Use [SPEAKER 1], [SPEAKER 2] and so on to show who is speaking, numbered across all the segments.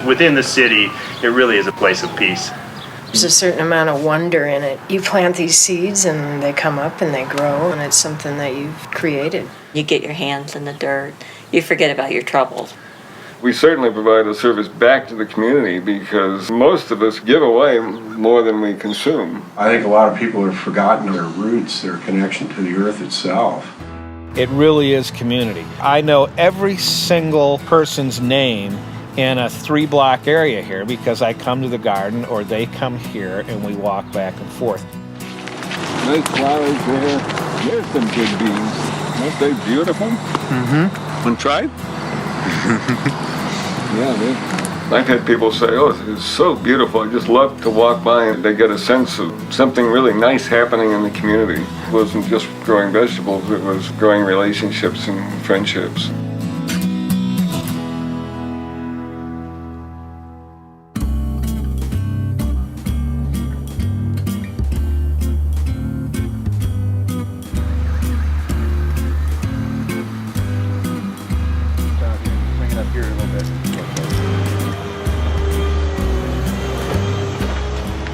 [SPEAKER 1] Within the city, it really is a place of peace.
[SPEAKER 2] There's a certain amount of wonder in it. You plant these seeds and they come up and they grow, and it's something that you've created.
[SPEAKER 3] You get your hands in the dirt. You forget about your troubles.
[SPEAKER 4] We certainly provide a service back to the community because most of us give away more than we consume.
[SPEAKER 5] I think a lot of people have forgotten their roots, their connection to the earth itself.
[SPEAKER 6] It really is community. I know every single person's name in a 3-block area here because I come to the garden or they come here and we walk back and forth.
[SPEAKER 4] Nice flowers there. There's some good beans. Aren't they beautiful?
[SPEAKER 7] Mm-hmm. Want to try?
[SPEAKER 4] Yeah, I've had people say, oh, it's so beautiful. I just love to walk by and they get a sense of something really nice happening in the community. It wasn't just growing vegetables, it was growing relationships and friendships.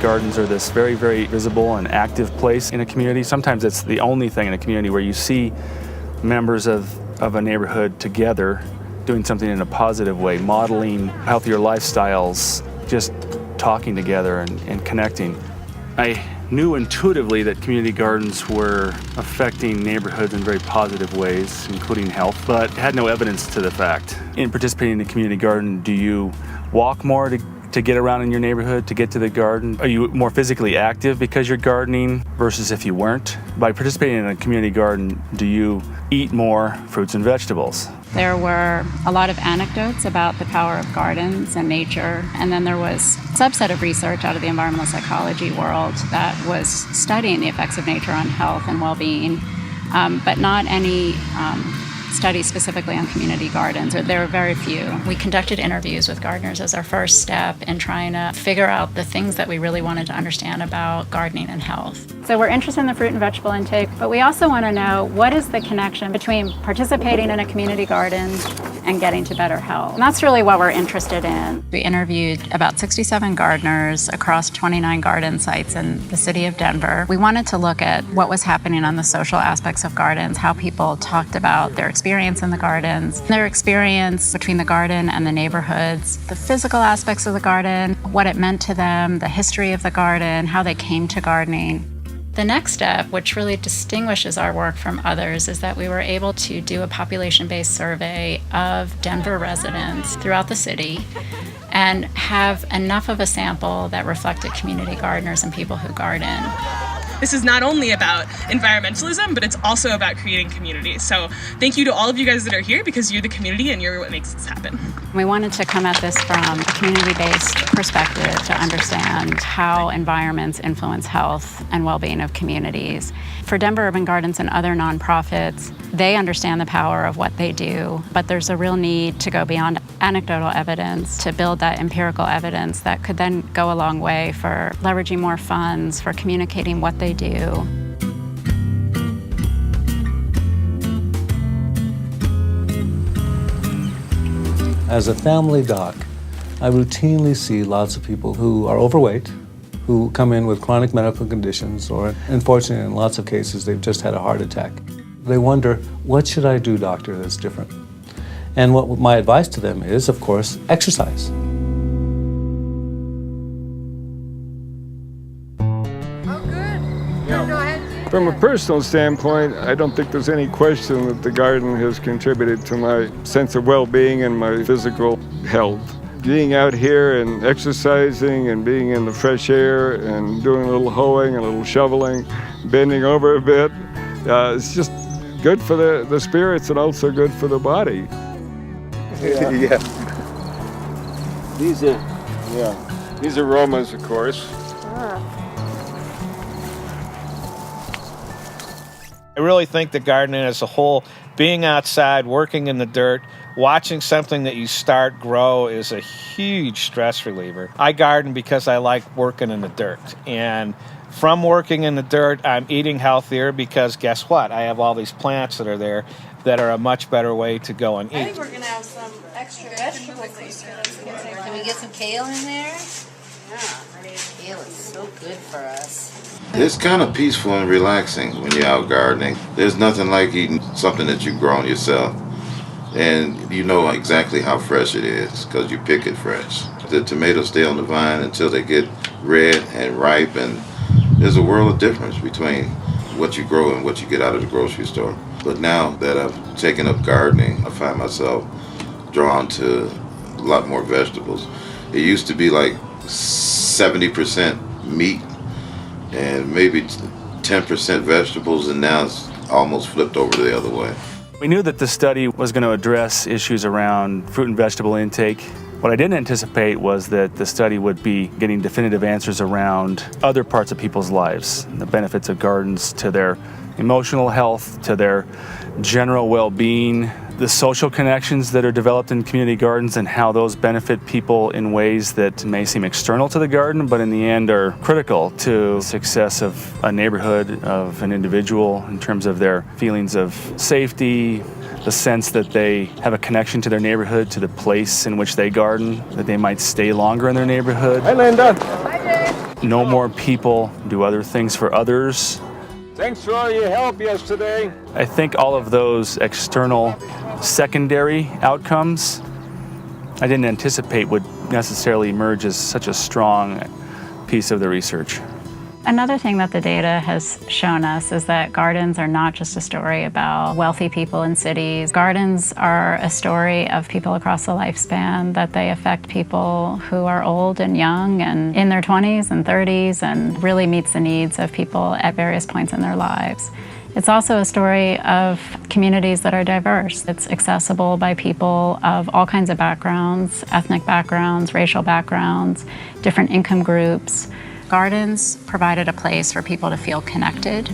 [SPEAKER 7] Gardens are this very, very visible and active place in a community. Sometimes it's the only thing in a community where you see members of a neighborhood together doing something in a positive way, modeling healthier lifestyles, just talking together and connecting. I knew intuitively that community gardens were affecting neighborhoods in very positive ways, including health, but had no evidence to the fact. In participating in a community garden, do you walk more to get around in your neighborhood, to get to the garden? Are you more physically active because you're gardening versus if you weren't? By participating in a community garden, do you eat more fruits and vegetables?
[SPEAKER 8] There were a lot of anecdotes about the power of gardens and nature, and then there was a subset of research out of the environmental psychology world that was studying the effects of nature on health and well-being, but not any studies specifically on community gardens, or there were very few. We conducted interviews with gardeners as our first step in trying to figure out the things that we really wanted to understand about gardening and health. So we're interested in the fruit and vegetable intake, but we also want to know what is the connection between participating in a community garden and getting to better health. And that's really what we're interested in. We interviewed about 67 gardeners across 29 garden sites in the city of Denver. We wanted to look at what was happening on the social aspects of gardens, how people talked about their experience in the gardens, their experience between the garden and the neighborhoods, the physical aspects of the garden, what it meant to them, the history of the garden, how they came to gardening. The next step, which really distinguishes our work from others, is that we were able to do a population-based survey of Denver residents throughout the city and have enough of a sample that reflected community gardeners and people who garden.
[SPEAKER 9] This is not only about environmentalism, but it's also about creating community. So thank you to all of you guys that are here because you're the community and you're what makes this happen.
[SPEAKER 8] We wanted to come at this from a community-based perspective to understand how environments influence health and well-being of communities. For Denver Urban Gardens and other nonprofits, they understand the power of what they do, but there's a real need to go beyond anecdotal evidence to build that empirical evidence that could then go a long way for leveraging more funds, for communicating what they do.
[SPEAKER 10] As a family doc, I routinely see lots of people who are overweight, who come in with chronic medical conditions, or unfortunately in lots of cases they've just had a heart attack. They wonder, what should I do, doctor, that's different? And what my advice to them is, of course, exercise.
[SPEAKER 4] From a personal standpoint, I don't think there's any question that the garden has contributed to my sense of well-being and my physical health. Being out here and exercising and being in the fresh air and doing a little hoeing, a little shoveling, bending over a bit, it's just good for the spirits and also good for the body. Yeah. These are aromas, of course.
[SPEAKER 6] I really think that gardening as a whole, being outside, working in the dirt, watching something that you start grow is a huge stress reliever. I garden because I like working in the dirt. And from working in the dirt, I'm eating healthier because guess what? I have all these plants that are there that are a much better way to go and
[SPEAKER 11] I
[SPEAKER 6] eat.
[SPEAKER 11] think we're gonna have some extra vegetables that you can take. Can we get some kale in there? Yeah, kale is so good for us.
[SPEAKER 12] It's kind of peaceful and relaxing when you're out gardening. There's nothing like eating something that you've grown yourself. And you know exactly how fresh it is because you pick it fresh. The tomatoes stay on the vine until they get red and ripe, and there's a world of difference between what you grow and what you get out of the grocery store. But now that I've taken up gardening, I find myself drawn to a lot more vegetables. It used to be like 70% meat and maybe 10% vegetables, and now it's almost flipped over the other way.
[SPEAKER 7] We knew that the study was going to address issues around fruit and vegetable intake. What I didn't anticipate was that the study would be getting definitive answers around other parts of people's lives, the benefits of gardens to their emotional health, to their general well-being, the social connections that are developed in community gardens and how those benefit people in ways that may seem external to the garden, but in the end are critical to the success of a neighborhood, of an individual in terms of their feelings of safety, the sense that they have a connection to their neighborhood, to the place in which they garden, that they might stay longer in their neighborhood.
[SPEAKER 4] Hi, Linda.
[SPEAKER 7] Know more people, do other things for others.
[SPEAKER 4] Thanks for all your help yesterday.
[SPEAKER 7] I think all of those external secondary outcomes I didn't anticipate would necessarily emerge as such a strong piece of the research.
[SPEAKER 8] Another thing that the data has shown us is that gardens are not just a story about wealthy people in cities. Gardens are a story of people across the lifespan, that they affect people who are old and young and in their 20s and 30s, and really meets the needs of people at various points in their lives. It's also a story of communities that are diverse. It's accessible by people of all kinds of backgrounds, ethnic backgrounds, racial backgrounds, different income groups. Gardens provided a place for people to feel connected.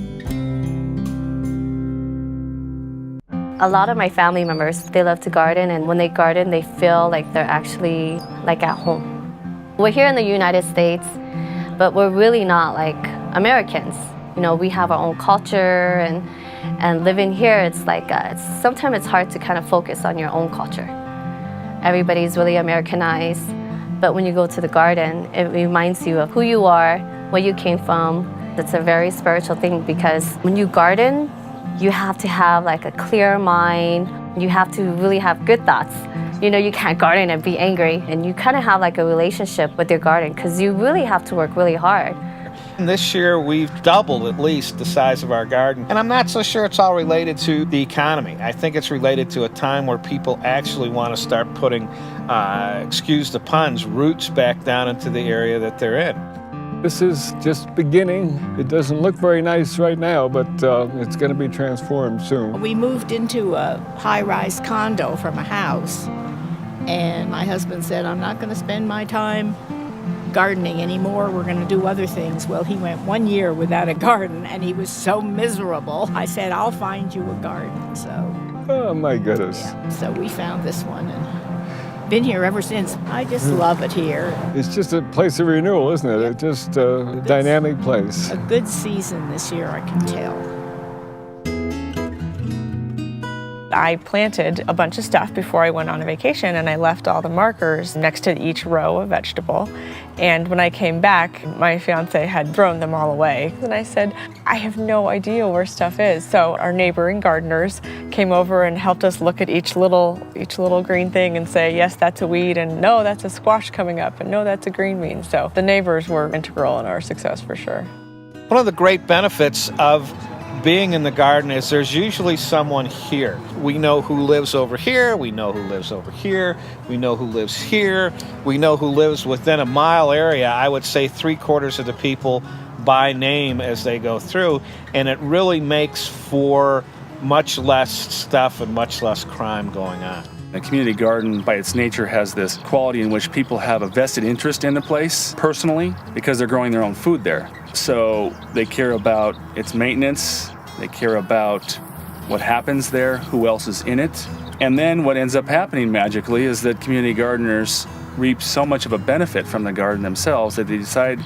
[SPEAKER 13] A lot of my family members, they love to garden, and when they garden, they feel like they're actually like at home. We're here in the United States, but we're really not like Americans. You know, we have our own culture, and living here, it's like, sometimes it's hard to kind of focus on your own culture. Everybody's really Americanized. But when you go to the garden, it reminds you of who you are, where you came from. It's a very spiritual thing because when you garden, you have to have like a clear mind. You have to really have good thoughts. You know, you can't garden and be angry. And you kind of have like a relationship with your garden because you really have to work really hard.
[SPEAKER 6] And this year we've doubled at least the size of our garden. And I'm not so sure it's all related to the economy. I think it's related to a time where people actually want to start putting, excuse the puns, roots back down into the area that they're in.
[SPEAKER 4] This is just beginning. It doesn't look very nice right now, but it's going to be transformed soon.
[SPEAKER 14] We moved into a high-rise condo from a house, and my husband said, I'm not going to spend my time gardening anymore. We're going to do other things. Well, he went 1 year without a garden, and he was so miserable. I said, I'll find you a garden. So,
[SPEAKER 4] oh my goodness.
[SPEAKER 14] Yeah, so we found this one and been here ever since. I just love it here.
[SPEAKER 4] It's just a place of renewal, isn't it? It's just a dynamic place.
[SPEAKER 14] A good season this year, I can tell.
[SPEAKER 15] I planted a bunch of stuff before I went on a vacation, and I left all the markers next to each row of vegetable. And when I came back, my fiance had thrown them all away. And I said, I have no idea where stuff is. So our neighboring gardeners came over and helped us look at each little green thing and say, yes, that's a weed, and no, that's a squash coming up, and no, that's a green bean. So the neighbors were integral in our success for sure.
[SPEAKER 6] One of the great benefits of being in the garden is there's usually someone here. We know who lives over here, we know who lives over here, we know who lives here, we know who lives within a mile area. I would say 3/4 of the people by name as they go through, and it really makes for much less stuff and much less crime going on.
[SPEAKER 7] A community garden, by its nature, has this quality in which people have a vested interest in the place personally because they're growing their own food there. So they care about its maintenance, they care about what happens there, who else is in it. And then what ends up happening magically is that community gardeners reap so much of a benefit from the garden themselves that they decide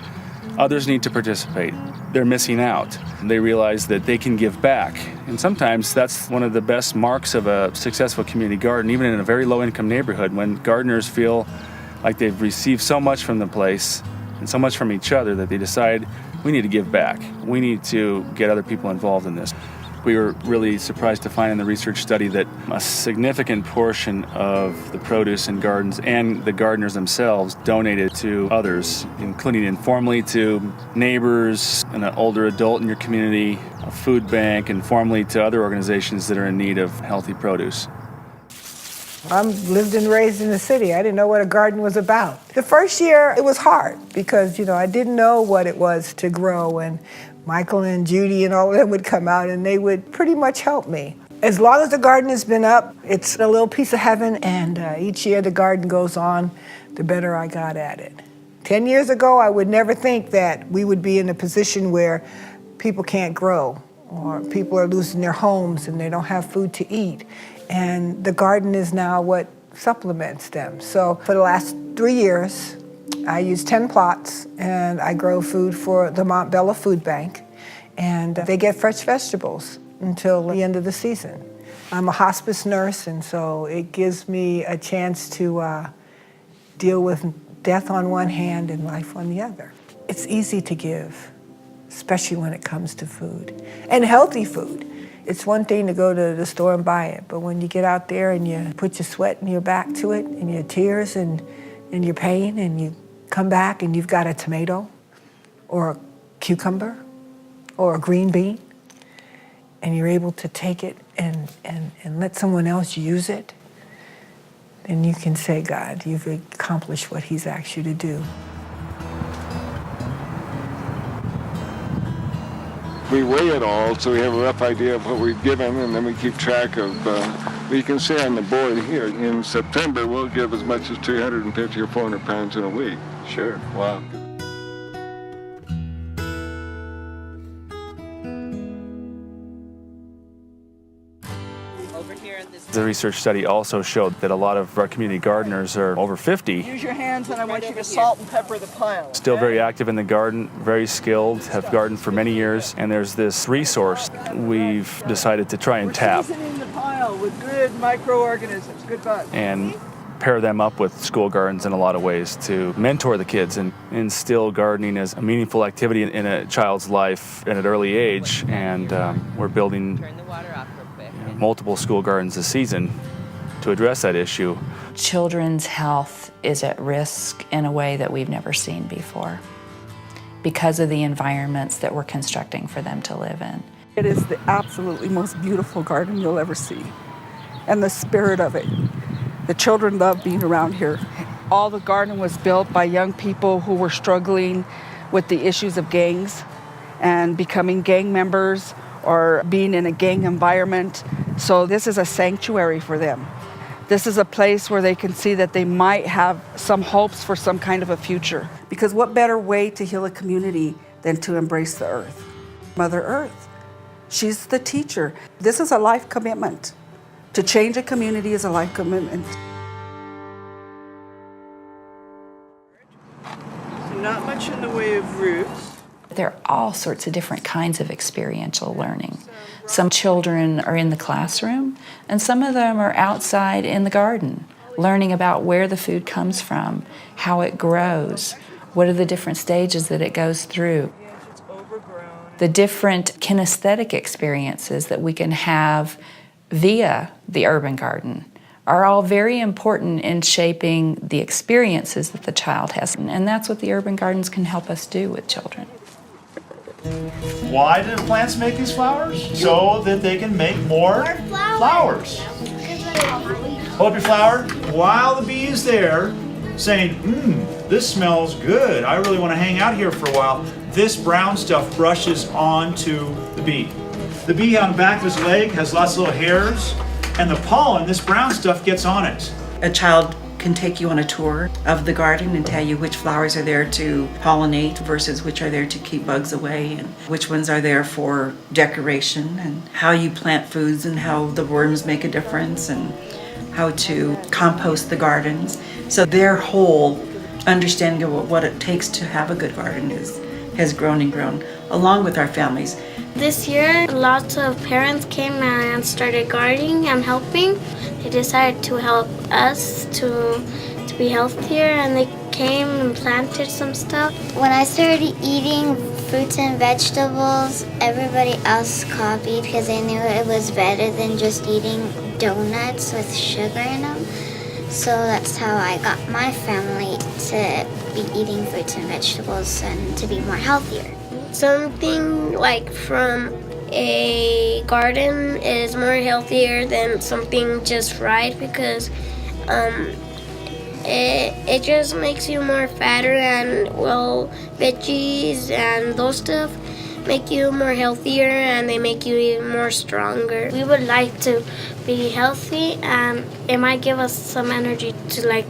[SPEAKER 7] Others need to participate. They're missing out. They realize that they can give back. And sometimes that's one of the best marks of a successful community garden, even in a very low-income neighborhood, when gardeners feel like they've received so much from the place and so much from each other that they decide, we need to give back. We need to get other people involved in this. We were really surprised to find in the research study that a significant portion of the produce in gardens and the gardeners themselves donated to others, including informally to neighbors, an older adult in your community, a food bank, and formally to other organizations that are in need of healthy produce.
[SPEAKER 16] I lived and raised in the city. I didn't know what a garden was about. The first year, it was hard because, I didn't know what it was to grow, and Michael and Judy and all of them would come out and they would pretty much help me. As long as the garden has been up, it's a little piece of heaven, and each year the garden goes on, the better I got at it. 10 years ago, I would never think that we would be in a position where people can't grow, or people are losing their homes and they don't have food to eat. And the garden is now what supplements them. So for the last 3 years, I use 10 plots, and I grow food for the Mont Bella Food Bank, and they get fresh vegetables until the end of the season. I'm a hospice nurse, and so it gives me a chance to deal with death on one hand and life on the other. It's easy to give, especially when it comes to food, and healthy food. It's one thing to go to the store and buy it, but when you get out there and you put your sweat and your back to it, and your tears and your pain, and you come back and you've got a tomato or a cucumber or a green bean, and you're able to take it and let someone else use it, then you can say, God, you've accomplished what He's asked you to do.
[SPEAKER 4] We weigh it all so we have a rough idea of what we've given, and then we keep track of, you can see on the board here, in September we'll give as much as 350 or 400 pounds in a week. Sure. Wow.
[SPEAKER 7] The research study also showed that a lot of our community gardeners are over 50.
[SPEAKER 17] Use your hands, and I want you to salt and pepper the pile.
[SPEAKER 7] Still very active in the garden, very skilled, have gardened for many years, and there's this resource we've decided to try and tap.
[SPEAKER 17] We're seasoning the pile with good microorganisms, good bugs.
[SPEAKER 7] And pair them up with school gardens in a lot of ways to mentor the kids and instill gardening as a meaningful activity in a child's life at an early age. And we're building multiple school gardens this season to address that issue.
[SPEAKER 18] Children's health is at risk in a way that we've never seen before because of the environments that we're constructing for them to live in.
[SPEAKER 17] It is the absolutely most beautiful garden you'll ever see, and the spirit of it. The children love being around here. All the garden was built by young people who were struggling with the issues of gangs and becoming gang members or being in a gang environment. So this is a sanctuary for them. This is a place where they can see that they might have some hopes for some kind of a future. Because what better way to heal a community than to embrace the earth? Mother Earth. She's the teacher. This is a life commitment. To change a community is a life commitment. So not much in the way of roots.
[SPEAKER 18] There are all sorts of different kinds of experiential learning. Some children are in the classroom, and some of them are outside in the garden, learning about where the food comes from, how it grows, what are the different stages that it goes through. The different kinesthetic experiences that we can have via the urban garden are all very important in shaping the experiences that the child has. And that's what the urban gardens can help us do with children.
[SPEAKER 19] Why do plants make these flowers? So that they can make more flowers. Hold your flower while the bee is there saying, this smells good. I really want to hang out here for a while. This brown stuff brushes onto the bee. The bee on the back of his leg has lots of little hairs, and the pollen, this brown stuff, gets on it.
[SPEAKER 20] A child can take you on a tour of the garden and tell you which flowers are there to pollinate versus which are there to keep bugs away, and which ones are there for decoration, and how you plant foods and how the worms make a difference, and how to compost the gardens. So their whole understanding of what it takes to have a good garden is has grown and grown, along with our families.
[SPEAKER 21] This year, lots of parents came and started gardening and helping. They decided to help us to be healthier, and they came and planted some stuff.
[SPEAKER 22] When I started eating fruits and vegetables, everybody else copied because they knew it was better than just eating donuts with sugar in them. So that's how I got my family to be eating fruits and vegetables and to be more healthier.
[SPEAKER 21] Something like from a garden is more healthier than something just fried because it just makes you more fatter, and veggies and those stuff make you more healthier and they make you even more stronger. We would like to be healthy, and it might give us some energy to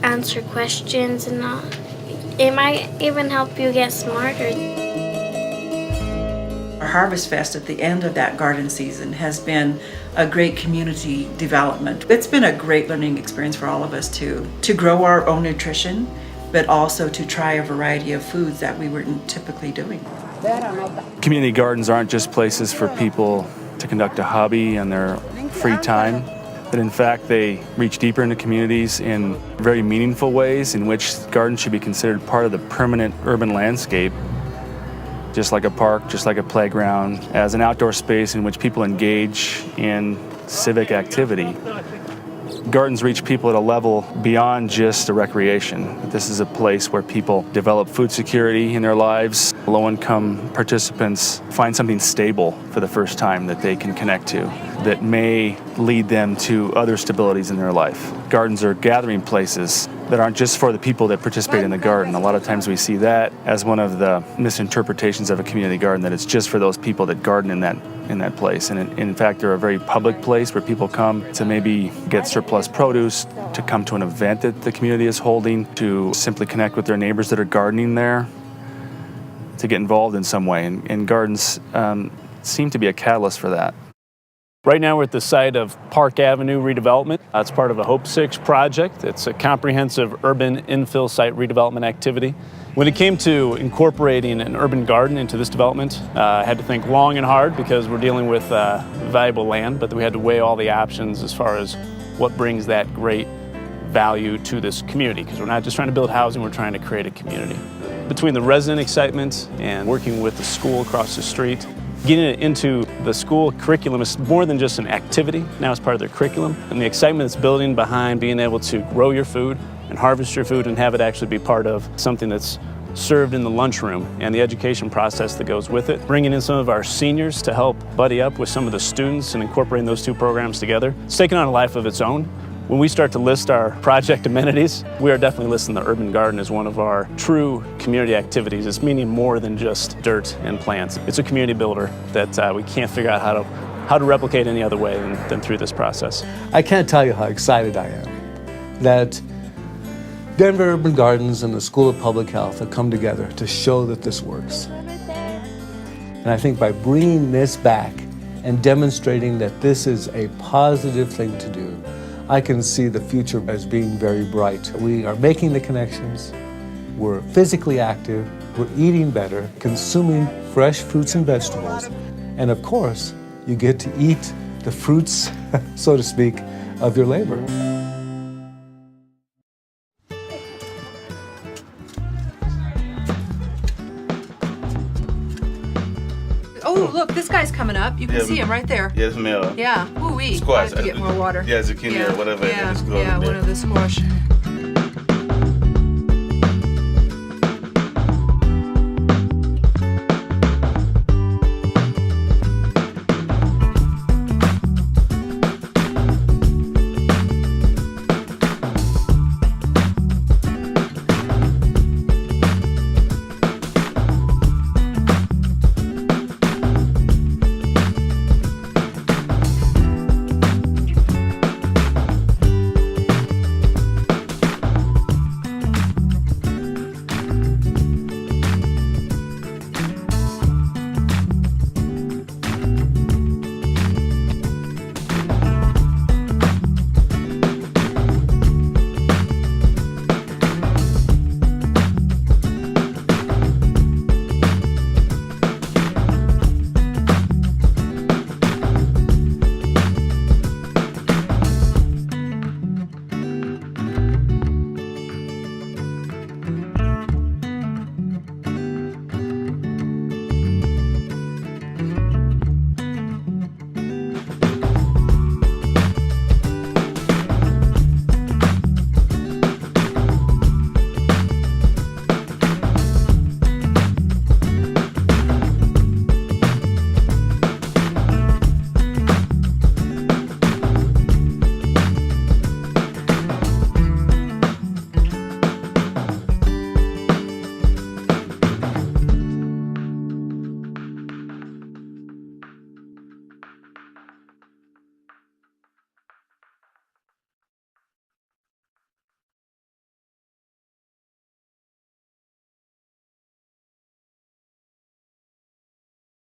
[SPEAKER 21] answer questions and all. It might even help you get smarter.
[SPEAKER 20] Our Harvest Fest at the end of that garden season has been a great community development. It's been a great learning experience for all of us to grow our own nutrition, but also to try a variety of foods that we weren't typically doing.
[SPEAKER 7] Community gardens aren't just places for people to conduct a hobby in their free time, but in fact they reach deeper into communities in very meaningful ways in which gardens should be considered part of the permanent urban landscape, just like a park, just like a playground, as an outdoor space in which people engage in civic activity. Gardens reach people at a level beyond just a recreation. This is a place where people develop food security in their lives. Low-income participants find something stable for the first time that they can connect to, that may lead them to other stabilities in their life. Gardens are gathering places that aren't just for the people that participate in the garden. A lot of times we see that as one of the misinterpretations of a community garden, that it's just for those people that garden in that place. And in fact, they're a very public place where people come to maybe get surplus produce, to come to an event that the community is holding, to simply connect with their neighbors that are gardening there, to get involved in some way. And gardens seem to be a catalyst for that.
[SPEAKER 23] Right now we're at the site of Park Avenue redevelopment. It's part of a Hope 6 project. It's a comprehensive urban infill site redevelopment activity. When it came to incorporating an urban garden into this development, I had to think long and hard because we're dealing with valuable land, but we had to weigh all the options as far as what brings that great value to this community, because we're not just trying to build housing, we're trying to create a community. Between the resident excitement and working with the school across the street, getting it into the school curriculum is more than just an activity. Now it's part of their curriculum. And the excitement that's building behind being able to grow your food and harvest your food and have it actually be part of something that's served in the lunchroom and the education process that goes with it. Bringing in some of our seniors to help buddy up with some of the students and incorporating those two programs together. It's taken on a life of its own. When we start to list our project amenities, we are definitely listing the urban garden as one of our true community activities. It's meaning more than just dirt and plants. It's a community builder that we can't figure out how to replicate any other way than through this process.
[SPEAKER 10] I can't tell you how excited I am that Denver Urban Gardens and the School of Public Health have come together to show that this works. And I think by bringing this back and demonstrating that this is a positive thing to do, I can see the future as being very bright. We are making the connections, we're physically active, we're eating better, consuming fresh fruits and vegetables, and of course, you get to eat the fruits, so to speak, of your labor.
[SPEAKER 24] Oh, look, this guy's coming up. You can see him right there.
[SPEAKER 25] Yes, ma'am.
[SPEAKER 24] Yeah. Ooh-wee.
[SPEAKER 25] Squash.
[SPEAKER 24] I have to get more water.
[SPEAKER 25] Yeah, zucchini or whatever.
[SPEAKER 24] Yeah, one of the squash.